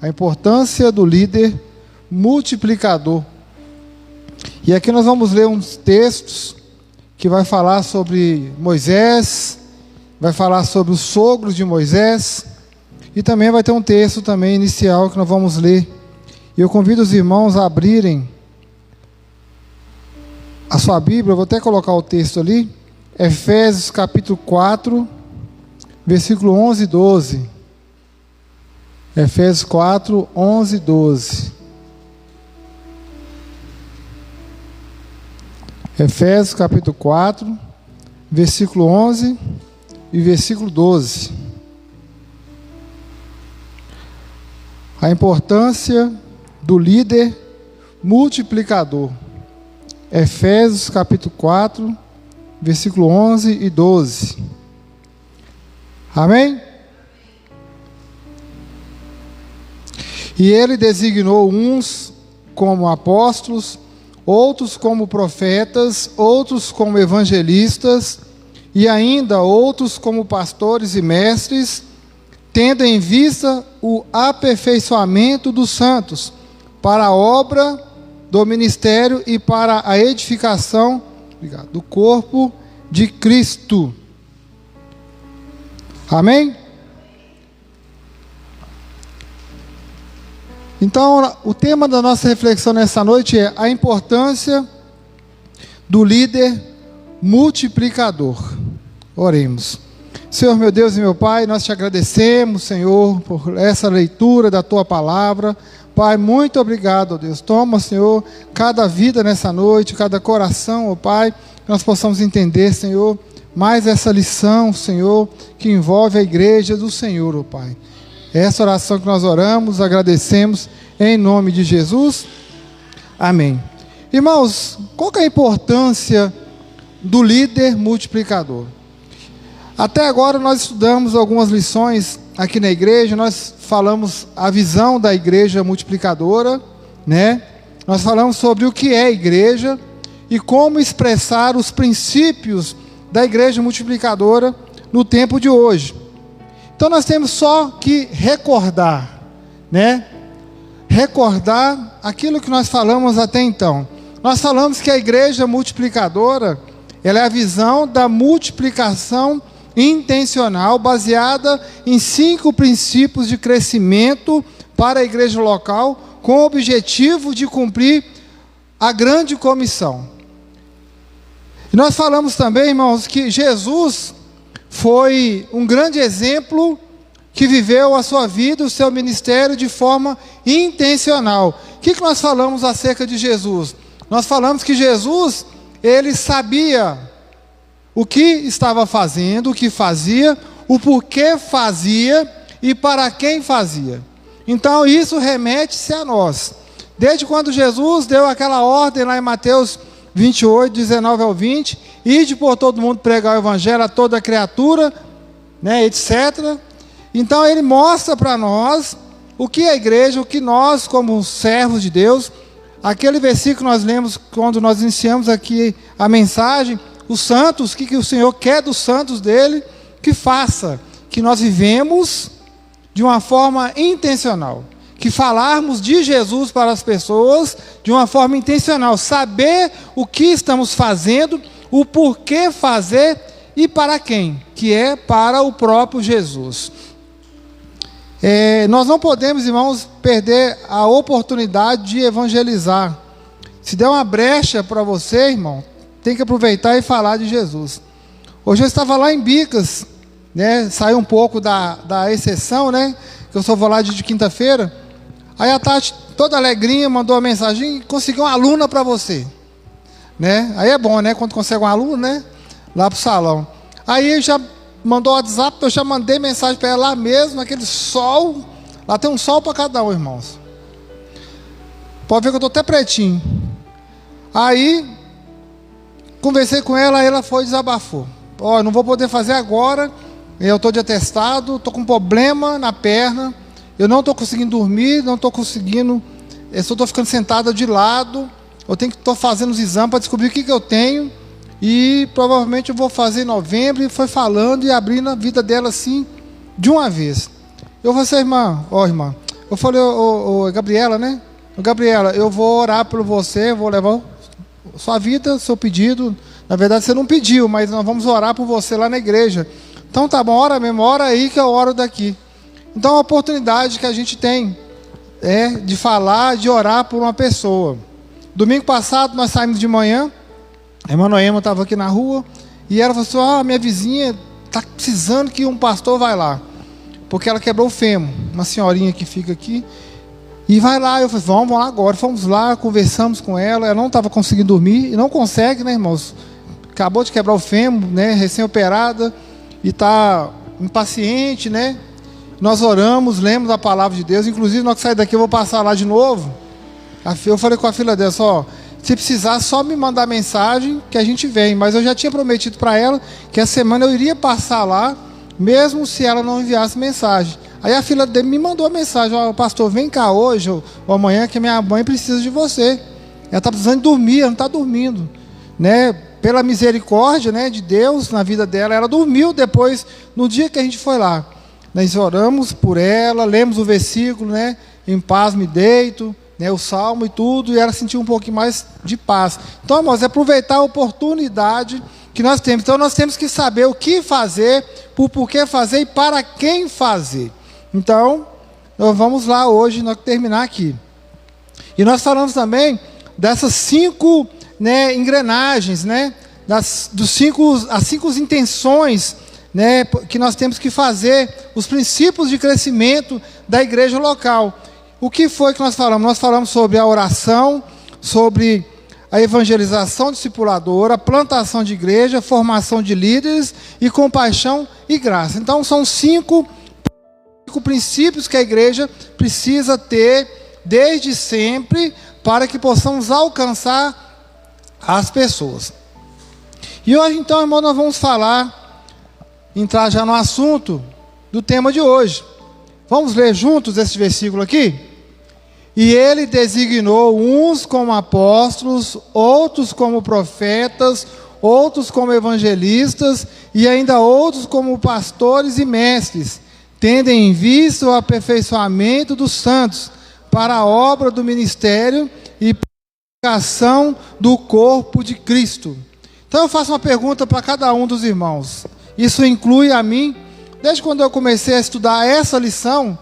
A importância do líder multiplicador. E aqui nós vamos ler uns textos que vai falar sobre Moisés, vai falar sobre os sogros de Moisés, e também vai ter um texto também inicial que nós vamos ler. E eu convido os irmãos a abrirem a sua Bíblia, eu vou até colocar o texto ali, Efésios capítulo 4, versículo 11 e 12. Efésios 4, 11 e 12. Efésios capítulo 4, versículo 11 e versículo 12. A importância do líder multiplicador. Efésios capítulo 4, versículo 11 e 12. Amém? E ele designou uns como apóstolos, outros como profetas, outros como evangelistas, e ainda outros como pastores e mestres, tendo em vista o aperfeiçoamento dos santos, para a obra do ministério e para a edificação do corpo de Cristo. Amém? Então, o tema da nossa reflexão nessa noite é a importância do líder multiplicador. Oremos. Senhor, meu Deus e meu Pai, nós te agradecemos, Senhor, por essa leitura da Tua palavra. Pai, muito obrigado, ó Deus. Toma, Senhor, cada vida nessa noite, cada coração, ó Pai, que nós possamos entender, Senhor, mais essa lição, Senhor, que envolve a igreja do Senhor, ó Pai. Essa oração que nós oramos, agradecemos em nome de Jesus. Amém. Irmãos, qual que é a importância do líder multiplicador? Até agora nós estudamos algumas lições aqui na igreja, nós falamos a visão da igreja multiplicadora, né? Nós falamos sobre o que é a igreja e como expressar os princípios da igreja multiplicadora no tempo de hoje. Então nós temos só que recordar, né? Recordar aquilo que nós falamos até então. Nós falamos que a igreja multiplicadora, ela é a visão da multiplicação intencional, baseada em 5 princípios de crescimento para a igreja local, com o objetivo de cumprir a grande comissão. E nós falamos também, irmãos, que Jesus foi um grande exemplo que viveu a sua vida, o seu ministério de forma intencional. O que nós falamos acerca de Jesus? Nós falamos que Jesus, ele sabia o que estava fazendo, o que fazia, o porquê fazia e para quem fazia. Então isso remete-se a nós. Desde quando Jesus deu aquela ordem lá em Mateus 28, 19 ao 20, ide por todo mundo pregar o evangelho a toda criatura, né, etc. Então ele mostra para nós o que a igreja, o que nós como servos de Deus, aquele versículo que nós lemos quando nós iniciamos aqui a mensagem, os santos, o que o Senhor quer dos santos dele, que faça, que nós vivemos de uma forma intencional, que falarmos de Jesus para as pessoas de uma forma intencional, saber o que estamos fazendo, o porquê fazer e para quem, que é para o próprio Jesus. Nós não podemos, irmãos, perder a oportunidade de evangelizar. Se der uma brecha para você, irmão, tem que aproveitar e falar de Jesus. Hoje eu estava lá em Bicas, né, saiu um pouco da exceção, né, que eu só vou lá de quinta-feira. Aí a Tati, toda alegrinha, mandou uma mensagem, conseguiu uma aluna para você, né? Aí é bom, né, quando consegue um aluno, né, lá pro salão. Aí já mandou o WhatsApp, eu já mandei mensagem para ela lá mesmo, aquele sol, lá tem um sol para cada um, irmãos. Pode ver que eu estou até pretinho. Aí conversei com ela, ela foi e desabafou. Ó, não vou poder fazer agora, eu estou de atestado, estou com problema na perna, eu não estou conseguindo dormir, não estou conseguindo, eu só estou ficando sentada de lado, eu tenho que estar fazendo os exames para descobrir o que eu tenho, e provavelmente eu vou fazer em novembro, e foi falando e abrindo a vida dela assim, de uma vez. Eu falei assim, irmã, ó irmã, Eu falei, Gabriela, né? Gabriela, eu vou orar por você, vou levar sua vida, seu pedido. Na verdade, você não pediu, mas nós vamos orar por você lá na igreja. Então tá bom, ora mesmo, ora aí que eu oro daqui. Então é uma oportunidade que a gente tem de falar, de orar por uma pessoa. Domingo passado nós saímos de manhã, a irmã Noema estava aqui na rua, e ela falou assim, minha vizinha está precisando que um pastor vai lá, porque ela quebrou o fêmur, uma senhorinha que fica aqui, e vai lá. Eu falei, vamos lá agora. Fomos lá, conversamos com ela, ela não estava conseguindo dormir, e não consegue, né, irmãos? Acabou de quebrar o fêmur, né, recém-operada, e está impaciente, né? Nós oramos, lemos a palavra de Deus, inclusive na hora que sair daqui eu vou passar lá de novo. Eu falei com a filha dela, se precisar só me mandar mensagem que a gente vem, mas eu já tinha prometido para ela que essa semana eu iria passar lá, mesmo se ela não enviasse mensagem. Aí a filha dele me mandou a mensagem, pastor, vem cá hoje ou amanhã que minha mãe precisa de você. Ela está precisando dormir, ela não está dormindo, né? Pela misericórdia, né, de Deus na vida dela, ela dormiu depois, no dia que a gente foi lá. Nós oramos por ela, lemos o versículo, né, em paz me deito, né, o salmo e tudo, e ela sentiu um pouquinho mais de paz. Então, irmãos, é aproveitar a oportunidade que nós temos. Então, nós temos que saber o que fazer, por que fazer e para quem fazer. Então, nós vamos lá hoje, nós terminar aqui. E nós falamos também dessas 5, né, engrenagens, né, as 5 intenções, né, que nós temos que fazer, os princípios de crescimento da igreja local. O que foi que nós falamos? Nós falamos sobre a oração, sobre a evangelização discipuladora, plantação de igreja, formação de líderes e compaixão e graça. Então são 5 princípios que a igreja precisa ter desde sempre para que possamos alcançar as pessoas. E hoje então, irmão, nós vamos entrar já no assunto do tema de hoje. Vamos ler juntos esse versículo aqui? E ele designou uns como apóstolos, outros como profetas, outros como evangelistas e ainda outros como pastores e mestres, tendo em vista o aperfeiçoamento dos santos para a obra do ministério e purificação do corpo de Cristo. Então eu faço uma pergunta para cada um dos irmãos. Isso inclui a mim. Desde quando eu comecei a estudar essa lição,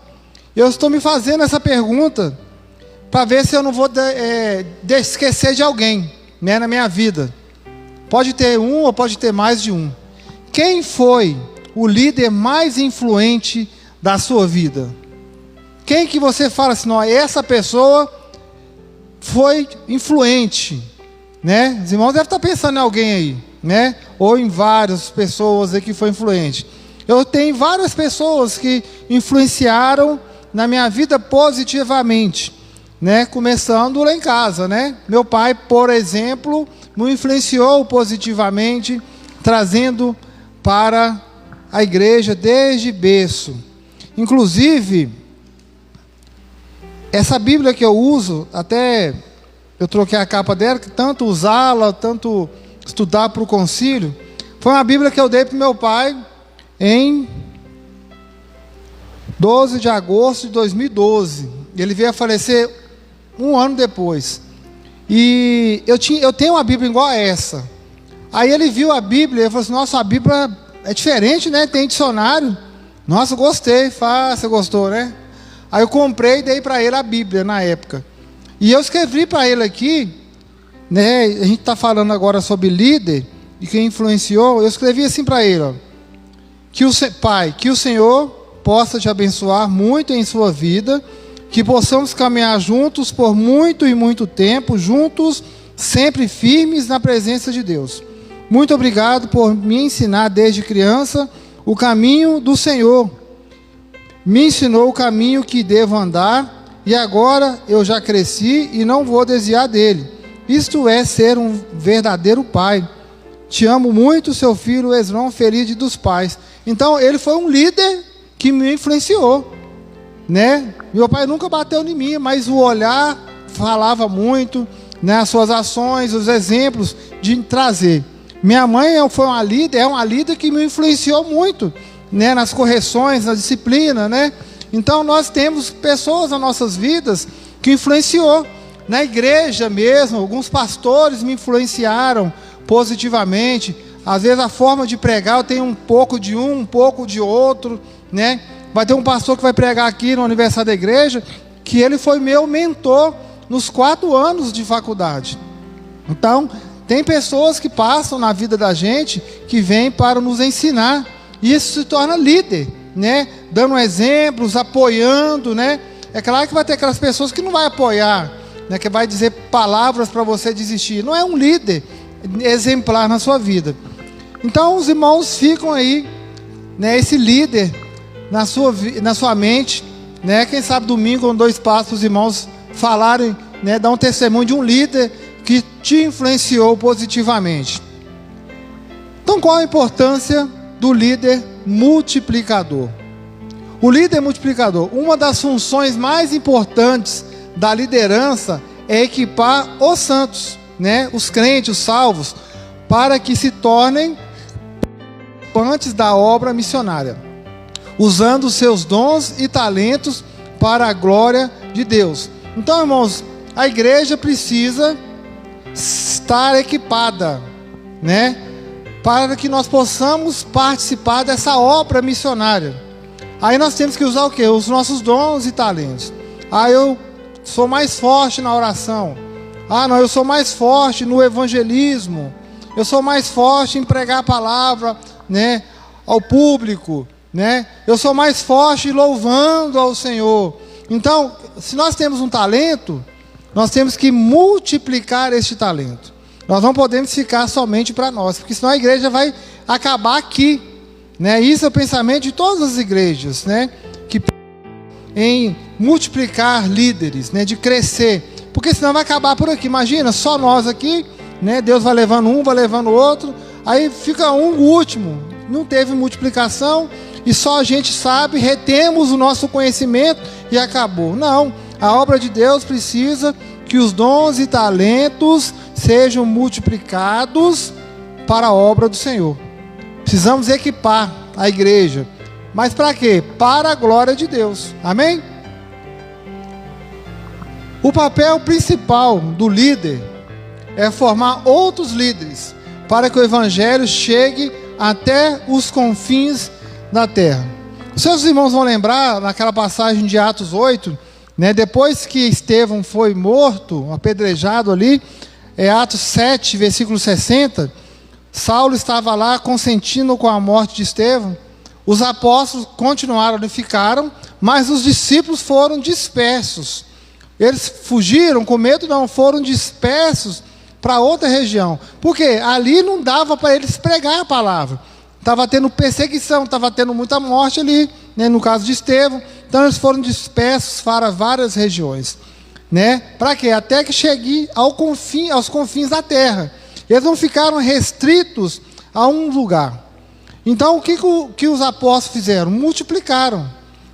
eu estou me fazendo essa pergunta para ver se eu não vou esquecer de alguém, né, na minha vida. Pode ter um ou pode ter mais de um. Quem foi o líder mais influente da sua vida? Quem que você fala assim, não, essa pessoa foi influente, né? Os irmãos devem estar pensando em alguém aí, né? Ou em várias pessoas aí que foi influente. Eu tenho várias pessoas que influenciaram na minha vida positivamente, né? Começando lá em casa, né? Meu pai, por exemplo, me influenciou positivamente, trazendo para a igreja desde berço. Inclusive, essa Bíblia que eu uso, até eu troquei a capa dela, que tanto usá-la, tanto estudar para o concílio, foi uma Bíblia que eu dei para o meu pai em 12 de agosto de 2012. Ele veio a falecer um ano depois. E eu tenho uma Bíblia igual a essa. Aí ele viu a Bíblia e falou assim, nossa, a Bíblia é diferente, né? Tem dicionário. Nossa, gostei. Você gostou, né? Aí eu comprei e dei para ele a Bíblia na época. E eu escrevi para ele aqui, né? A gente está falando agora sobre líder e quem influenciou. Eu escrevi assim para ele, ó, Pai, que o Senhor possa te abençoar muito em sua vida, que possamos caminhar juntos por muito e muito tempo, juntos, sempre firmes na presença de Deus. Muito obrigado por me ensinar desde criança o caminho do Senhor. Me ensinou o caminho que devo andar e agora eu já cresci e não vou desviar dele. Isto é ser um verdadeiro pai. Te amo muito, seu filho Esron, feliz dos pais. Então ele foi um líder que me influenciou, né? Meu pai nunca bateu em mim, mas o olhar falava muito, né? As suas ações, os exemplos de trazer. Minha mãe foi uma líder, é uma líder que me influenciou muito, né? Nas correções, na disciplina, né? Então nós temos pessoas nas nossas vidas que influenciou. Na igreja mesmo, alguns pastores me influenciaram positivamente. Às vezes a forma de pregar, eu tenho um pouco de um pouco de outro, né? Vai ter um pastor que vai pregar aqui no aniversário da igreja, que ele foi meu mentor nos 4 anos de faculdade. Então, tem pessoas que passam na vida da gente, que vêm para nos ensinar, e isso se torna líder, né? Dando exemplos, apoiando, né? É claro que vai ter aquelas pessoas que não vai apoiar, né? Que vai dizer palavras para você desistir. Não é um líder exemplar na sua vida. Então os irmãos ficam aí, né? Esse líder na sua mente, né? Quem sabe domingo, com 2 passos, os irmãos falarem, né? Dar um testemunho de um líder que te influenciou positivamente. Então qual a importância do líder multiplicador? O líder multiplicador, uma das funções mais importantes da liderança é equipar os santos, né? Os crentes, os salvos, para que se tornem participantes da obra missionária, usando os seus dons e talentos para a glória de Deus. Então, irmãos, a igreja precisa estar equipada, né? Para que nós possamos participar dessa obra missionária. Aí nós temos que usar o quê? Os nossos dons e talentos. Eu sou mais forte na oração. Não, eu sou mais forte no evangelismo. Eu sou mais forte em pregar a palavra, né, ao público, né? Eu sou mais forte louvando ao Senhor. Então, se nós temos um talento, nós temos que multiplicar este talento. Nós não podemos ficar somente para nós, porque senão a igreja vai acabar aqui, né? Isso é o pensamento de todas as igrejas, né? Que em multiplicar líderes, né? De crescer, porque senão vai acabar por aqui. Imagina, só nós aqui, né? Deus vai levando um, vai levando o outro, aí fica o último, não teve multiplicação, e só a gente sabe, retemos o nosso conhecimento e acabou. Não, a obra de Deus precisa que os dons e talentos sejam multiplicados para a obra do Senhor. Precisamos equipar a igreja. Mas para quê? Para a glória de Deus. Amém? O papel principal do líder é formar outros líderes para que o evangelho chegue até os confins da terra. Os seus irmãos vão lembrar naquela passagem de Atos 8, né, depois que Estevão foi morto, apedrejado ali, Atos 7, versículo 60, Saulo estava lá consentindo com a morte de Estevão. Os apóstolos continuaram e ficaram, mas os discípulos foram dispersos. Eles fugiram com medo, não, foram dispersos para outra região. Porque ali não dava para eles pregar a palavra. Estava tendo perseguição, estava tendo muita morte ali, né, no caso de Estevão. Então eles foram dispersos para várias regiões, né? Para quê? Até que chegue aos confins da terra. Eles não ficaram restritos a um lugar. Então o que os apóstolos fizeram? Multiplicaram,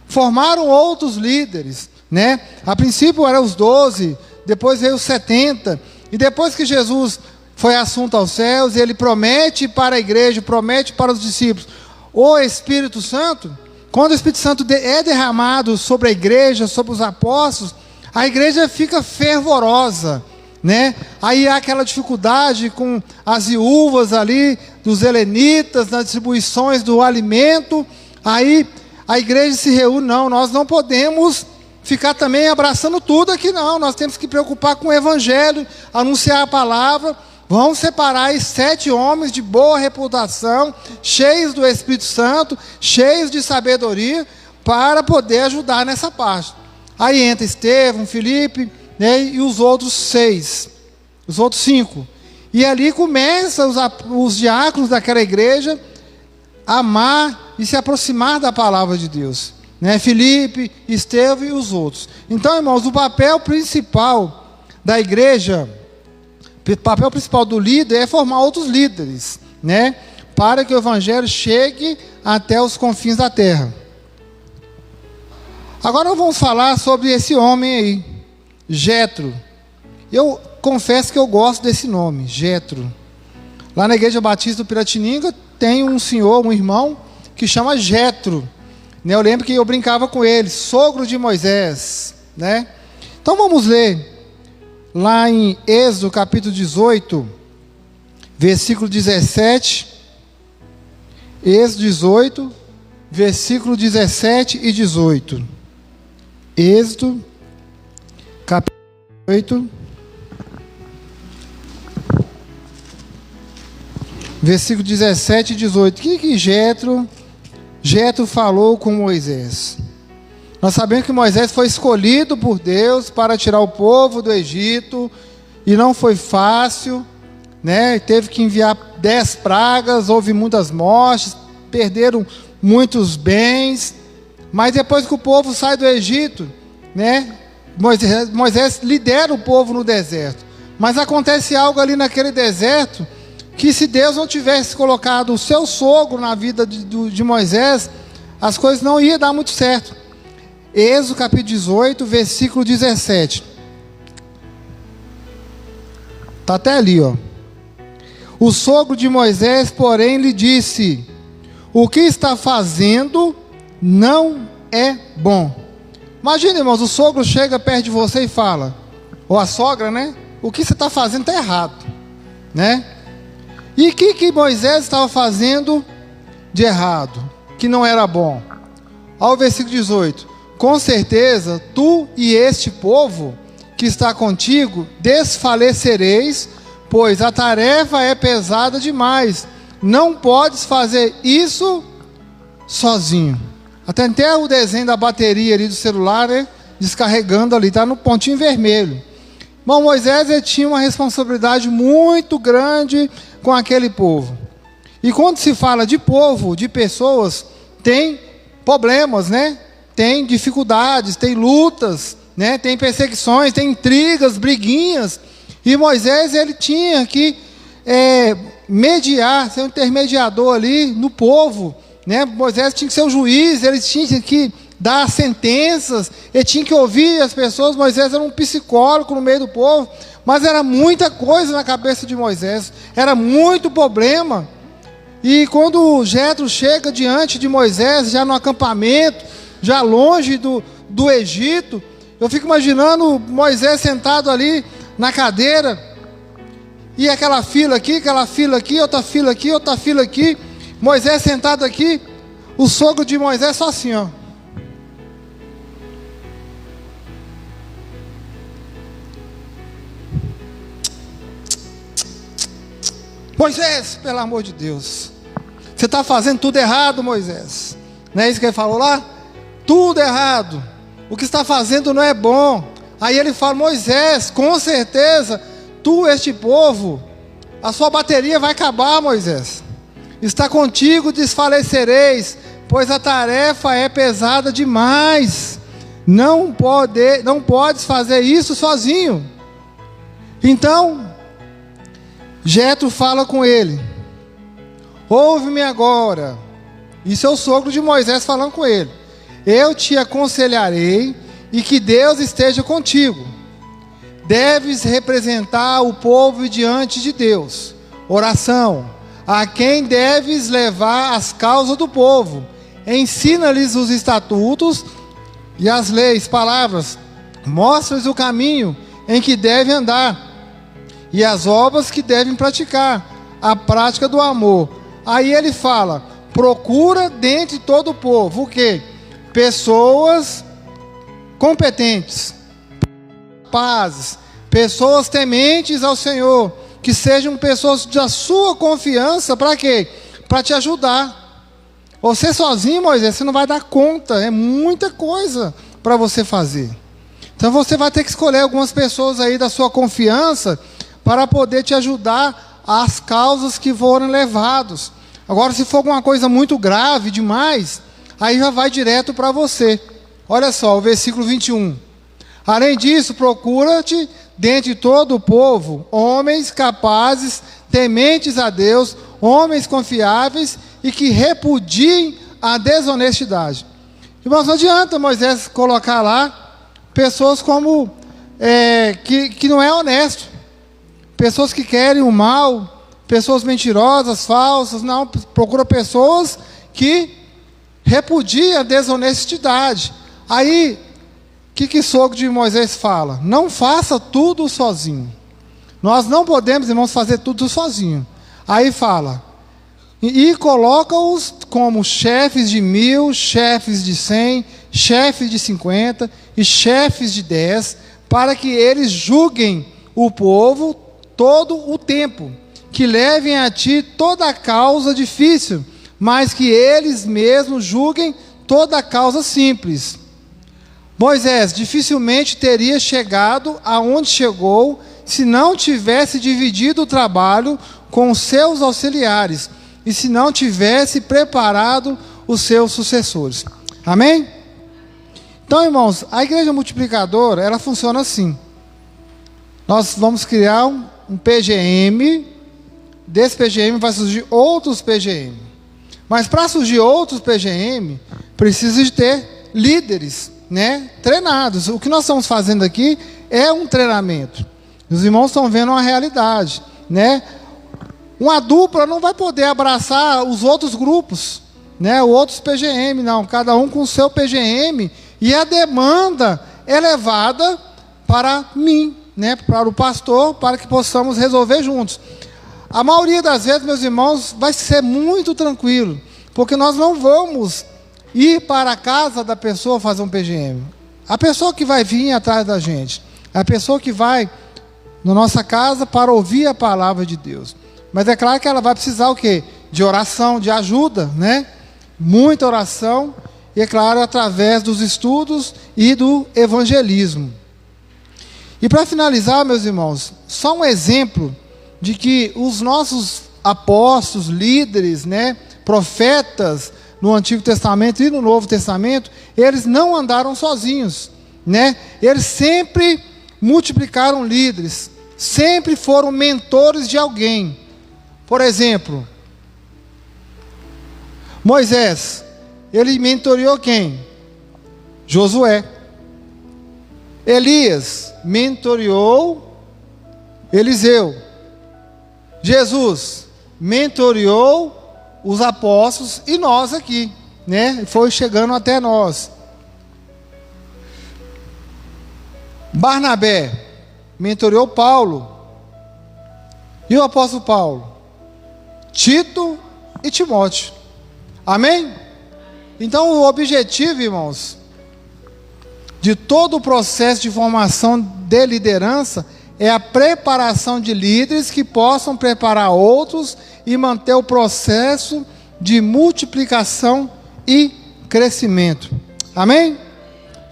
formaram outros líderes, né? A princípio eram os 12, depois veio os 70, e depois que Jesus foi assunto aos céus, ele promete para a igreja, promete para os discípulos o Espírito Santo. Quando o Espírito Santo é derramado sobre a igreja, sobre os apóstolos, a igreja fica fervorosa, né? Aí há aquela dificuldade com as viúvas ali, dos helenitas, nas distribuições do alimento. Aí a igreja se reúne. Não, nós não podemos ficar também abraçando tudo aqui, não. Nós temos que preocupar com o evangelho, anunciar a palavra. Vamos separar 7 homens de boa reputação, cheios do Espírito Santo, cheios de sabedoria, para poder ajudar nessa parte. Aí entra Estevão, Filipe, né, e os outros 5. E ali começam os diáconos daquela igreja a amar e se aproximar da palavra de Deus, né? Filipe, Estevão e os outros. Então, irmãos, o papel principal da igreja, o papel principal do líder é formar outros líderes, né? Para que o evangelho chegue até os confins da terra. Agora vamos falar sobre esse homem aí, Jetro. Eu confesso que eu gosto desse nome, Jetro. Lá na Igreja Batista do Piratininga tem um senhor, um irmão, que chama Jetro. né? Eu lembro que eu brincava com ele, sogro de Moisés, né? Então vamos ler lá em Êxodo capítulo 18, versículo 17. Êxodo 18, versículo 17 e 18. Êxodo capítulo 18, versículo 17 e 18. O que Jetro falou com Moisés? Nós sabemos que Moisés foi escolhido por Deus para tirar o povo do Egito, e não foi fácil, né? Teve que enviar 10 pragas, houve muitas mortes, perderam muitos bens, mas depois que o povo sai do Egito, né? Moisés lidera o povo no deserto, mas acontece algo ali naquele deserto, que se Deus não tivesse colocado o seu sogro na vida de Moisés, as coisas não iam dar muito certo. Êxodo capítulo 18, versículo 17. Está até ali, ó. O sogro de Moisés, porém, lhe disse: o que está fazendo não é bom. Imagina, irmãos, o sogro chega perto de você e fala, ou a sogra, né? O que você está fazendo está errado, né? E o que Moisés estava fazendo de errado, que não era bom? Ao versículo 18: com certeza, tu e este povo que está contigo desfalecereis, pois a tarefa é pesada demais. Não podes fazer isso sozinho. Até o desenho da bateria ali do celular, né, descarregando ali, está no pontinho vermelho. Bom, Moisés ele tinha uma responsabilidade muito grande com aquele povo. E quando se fala de povo, de pessoas, tem problemas, né? Tem dificuldades, tem lutas, né? Tem perseguições, tem intrigas, briguinhas. E Moisés ele tinha que mediar, ser um intermediador ali no povo, né? Moisés tinha que ser o juiz, ele tinha que dar sentenças, ele tinha que ouvir as pessoas. Moisés era um psicólogo no meio do povo, mas era muita coisa na cabeça de Moisés, era muito problema. E quando Jetro chega diante de Moisés, já no acampamento, já longe do Egito, eu fico imaginando Moisés sentado ali na cadeira, e aquela fila aqui, outra fila aqui, outra fila aqui, Moisés sentado aqui, o sogro de Moisés só assim, ó. Moisés, pelo amor de Deus, você está fazendo tudo errado, Moisés. Não é isso que ele falou lá? Tudo errado, o que está fazendo não é bom. Aí ele fala: Moisés, com certeza, tu, este povo, a sua bateria vai acabar, Moisés. Está contigo, desfalecereis, pois a tarefa é pesada demais. Não podes fazer isso sozinho. Então, Jetro fala com ele: ouve-me agora. Isso é o sogro de Moisés falando com ele. Eu te aconselharei, e que Deus esteja contigo. Deves representar o povo diante de Deus. Oração: a quem deves levar as causas do povo. Ensina-lhes os estatutos e as leis, palavras. Mostra-lhes o caminho em que devem andar e as obras que devem praticar, a prática do amor. Aí ele fala: procura dentre todo o povo o quê? Pessoas competentes, capazes, pessoas tementes ao Senhor, que sejam pessoas da sua confiança. Para quê? Para te ajudar. Você sozinho, Moisés, você não vai dar conta, é muita coisa para você fazer. Então você vai ter que escolher algumas pessoas aí da sua confiança para poder te ajudar às causas que foram levadas. Agora, se for alguma coisa muito grave demais, aí já vai direto para você. Olha só, o versículo 21. Além disso, procura-te dentre todo o povo homens capazes, tementes a Deus, homens confiáveis e que repudiem a desonestidade. Irmãos, não adianta Moisés colocar lá pessoas como que não é honesto, pessoas que querem o mal, pessoas mentirosas, falsas. Não, procura pessoas que repudia a desonestidade. Aí, o que sogro de Moisés fala? Não faça tudo sozinho. Nós não podemos, irmãos, fazer tudo sozinho. Aí fala, e coloca-os como chefes de 1000, chefes de 100, chefes de 50 e chefes de 10, para que eles julguem o povo todo o tempo, que levem a ti toda a causa difícil, mas que eles mesmos julguem toda a causa simples. Moisés dificilmente teria chegado aonde chegou se não tivesse dividido o trabalho com os seus auxiliares e se não tivesse preparado os seus sucessores. Amém? Então, irmãos, a igreja multiplicadora, ela funciona assim. Nós vamos criar um PGM, desse PGM vai surgir outros PGM. Mas para surgir outros PGM, precisa de ter líderes, né, treinados. O que nós estamos fazendo aqui é um treinamento. Os irmãos estão vendo uma realidade, né? Uma dupla não vai poder abraçar os outros grupos, né, outros PGM, não. Cada um com o seu PGM, e a demanda é levada para mim, né, para o pastor, para que possamos resolver juntos. A maioria das vezes, meus irmãos, vai ser muito tranquilo, porque nós não vamos ir para a casa da pessoa fazer um PGM. A pessoa que vai vir atrás da gente, a pessoa que vai na nossa casa para ouvir a palavra de Deus. Mas é claro que ela vai precisar o quê? De oração, de ajuda, né? Muita oração, e é claro, através dos estudos e do evangelismo. E para finalizar, meus irmãos, só um exemplo de que os nossos apóstolos, líderes, né, profetas, no Antigo Testamento e no Novo Testamento, eles não andaram sozinhos, né? Eles sempre multiplicaram líderes, sempre foram mentores de alguém. Por exemplo, Moisés, ele mentoreou quem? Josué. Elias mentoreou Eliseu. Jesus mentoreou os apóstolos e nós aqui, né? Foi chegando até nós. Barnabé mentoreou Paulo. E o apóstolo Paulo? Tito e Timóteo. Amém? Então o objetivo, irmãos, de todo o processo de formação de liderança é a preparação de líderes que possam preparar outros e manter o processo de multiplicação e crescimento. Amém?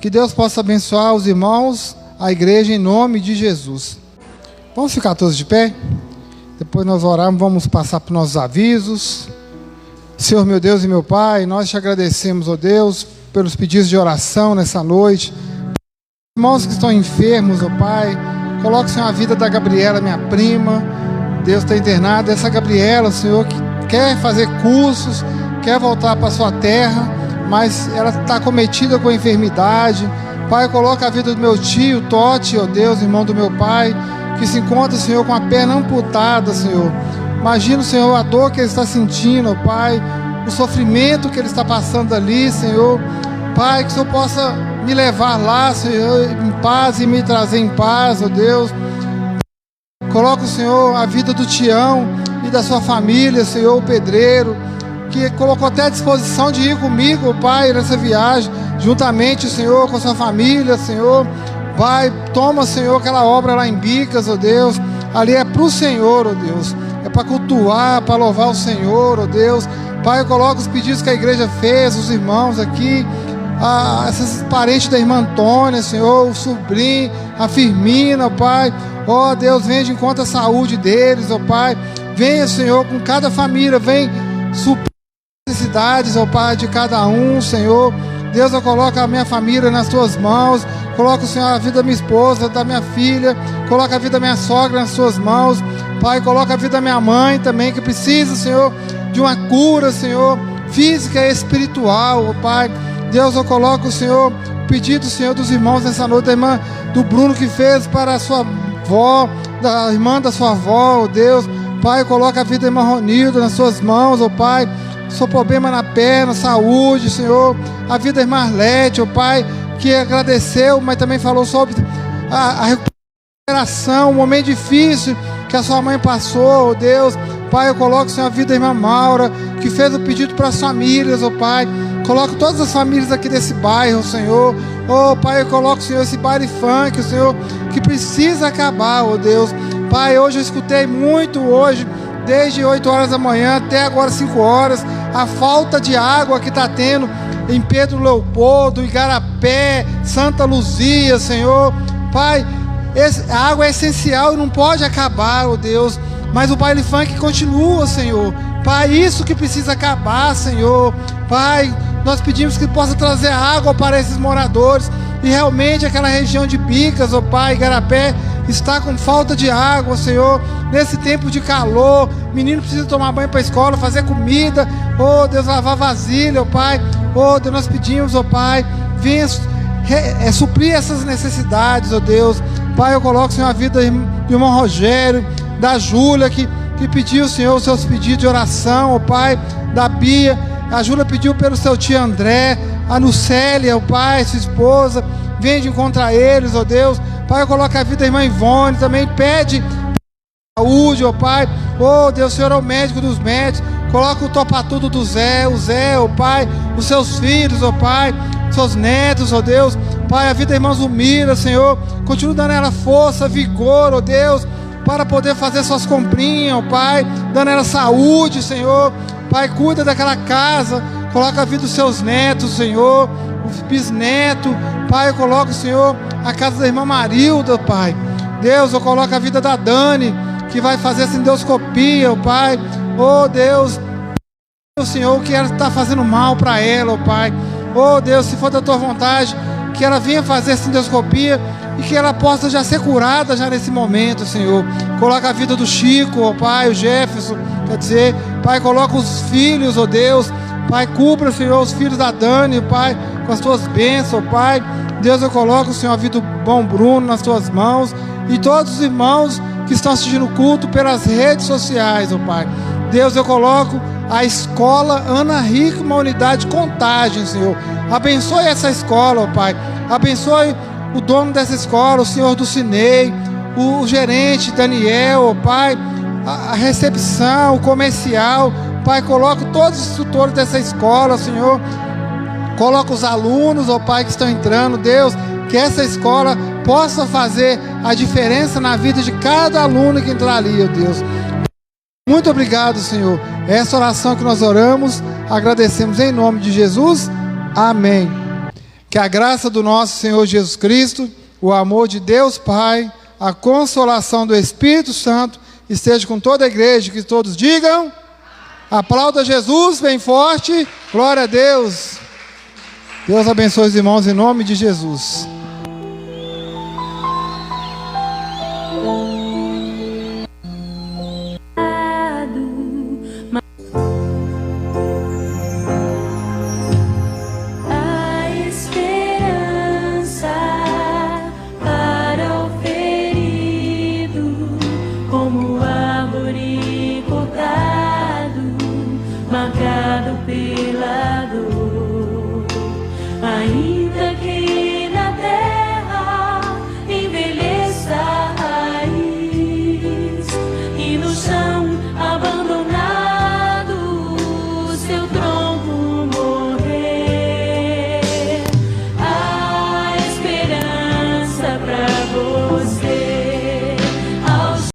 Que Deus possa abençoar os irmãos, a igreja, em nome de Jesus. Vamos ficar todos de pé? Depois nós oramos, vamos passar para os nossos avisos. Senhor, meu Deus e meu Pai, nós te agradecemos, ó Deus, pelos pedidos de oração nessa noite. Irmãos que estão enfermos, ó Pai, coloque, Senhor, a vida da Gabriela, minha prima. Deus está internada. Essa Gabriela, Senhor, que quer fazer cursos, quer voltar para a sua terra, mas ela está acometida com a enfermidade. Pai, coloca a vida do meu tio, Totti, ó Deus, irmão do meu pai, que se encontra, Senhor, com a perna amputada, Senhor. Imagina, Senhor, a dor que ele está sentindo, ó Pai, o sofrimento que ele está passando ali, Senhor. Pai, que o Senhor possa me levar lá, Senhor, em paz e me trazer em paz, ó Deus. Coloca, Senhor, a vida do Tião e da sua família, Senhor, o pedreiro, que colocou até a disposição de ir comigo, Pai, nessa viagem, juntamente, Senhor, com a sua família, Senhor. Pai, toma, Senhor, aquela obra lá em Bicas, ó Deus, ali é para o Senhor, ó Deus, é para cultuar, para louvar o Senhor, ó Deus. Pai, coloca os pedidos que a igreja fez, os irmãos aqui, esses parentes da irmã Antônia, Senhor, o sobrinho, a Firmina, ó Pai, ó Deus, venha de encontro à saúde deles, ó Pai, venha, Senhor, com cada família, vem suprir as necessidades, ó Pai, de cada um, Senhor. Deus, eu coloco a minha família nas tuas mãos, coloco, Senhor, a vida da minha esposa, da minha filha, coloca a vida da minha sogra nas tuas mãos, Pai, coloca a vida da minha mãe também, que precisa, Senhor, de uma cura, Senhor, física e espiritual, ó Pai. Deus, eu coloco, Senhor, o pedido, Senhor, dos irmãos nessa noite, da irmã do Bruno, que fez para a sua avó, da irmã da sua avó, ó Deus. Pai, coloca a vida da irmã Ronilda nas suas mãos, ó Pai. Seu problema na perna, saúde, Senhor. A vida da irmã Arlete, ó Pai, que agradeceu, mas também falou sobre a recuperação, um momento difícil que a sua mãe passou, ó Deus. Pai, eu coloco, Senhor, a vida da irmã Maura, que fez o pedido para as famílias, ó Pai. Coloco todas as famílias aqui desse bairro, Senhor. Oh, Pai, eu coloco, Senhor, esse baile funk, Senhor, que precisa acabar, ó Deus. Pai, hoje eu escutei muito, desde 8 horas da manhã até agora 5 horas, a falta de água que está tendo em Pedro Leopoldo, Igarapé, Santa Luzia, Senhor. Pai, a água é essencial e não pode acabar, ó Deus. Mas o baile funk continua, Senhor. Pai, isso que precisa acabar, Senhor. Pai, nós pedimos que possa trazer água para esses moradores. E realmente aquela região de Bicas, ó Pai, Igarapé, está com falta de água, Senhor. Nesse tempo de calor, menino precisa tomar banho para a escola, fazer comida. Oh, Deus, lavar vasilha, ó Pai. Oh, Deus, nós pedimos, ó Pai, venha suprir essas necessidades, ó Deus. Pai, eu coloco, Senhor, a vida do irmão Rogério, da Júlia, que pediu, Senhor, os seus pedidos de oração, ó Pai, da Bia. A Júlia pediu pelo seu tio André, a Nucélia, ó Pai, sua esposa, vem de encontrar eles, ó Deus. Pai, eu coloco a vida da irmã Ivone, também pede saúde, ó Pai. Oh, Deus, o Senhor é o médico dos médicos. Coloca o topa-tudo do Zé, ó Pai, os seus filhos, ó Pai, seus netos, ó Deus. Pai, a vida da irmã Zumira, Senhor, continua dando ela força, vigor, ó Deus, para poder fazer suas comprinhas, ó Pai, dando ela saúde, Senhor. Pai, cuida daquela casa, coloca a vida dos seus netos, Senhor, os bisnetos. Pai, eu coloco, Senhor, a casa da irmã Marilda, Pai. Deus, eu coloco a vida da Dani, que vai fazer essa endoscopia, ó Pai. Oh, Deus, Senhor, que ela está fazendo mal para ela, ó Pai. Oh, Deus, se for da tua vontade, que ela venha fazer essa endoscopia e que ela possa já ser curada já nesse momento, Senhor. Coloca a vida do Chico, ó Pai, o Jefferson, quer dizer, Pai, coloca os filhos, ó Deus. Pai, cubra, Senhor, os filhos da Dani, Pai, com as tuas bênçãos, Pai. Deus, eu coloco, Senhor, a vida do bom Bruno nas tuas mãos e todos os irmãos que estão assistindo o culto pelas redes sociais, ó Pai. Deus, eu coloco a escola Ana Rica, uma unidade de Contagem, Senhor. Abençoe essa escola, ó Pai. Abençoe o dono dessa escola, o senhor do Cinei, o gerente Daniel, ó Pai, a recepção, o comercial. Pai, coloca todos os instrutores dessa escola, Senhor. Coloca os alunos, ó Pai, que estão entrando. Deus, que essa escola possa fazer a diferença na vida de cada aluno que entrar ali, ó Deus. Muito obrigado, Senhor. Essa oração que nós oramos, agradecemos em nome de Jesus. Amém. Que a graça do nosso Senhor Jesus Cristo, o amor de Deus Pai, a consolação do Espírito Santo esteja com toda a igreja, que todos digam. Aplauda Jesus bem forte. Glória a Deus. Deus abençoe os irmãos em nome de Jesus.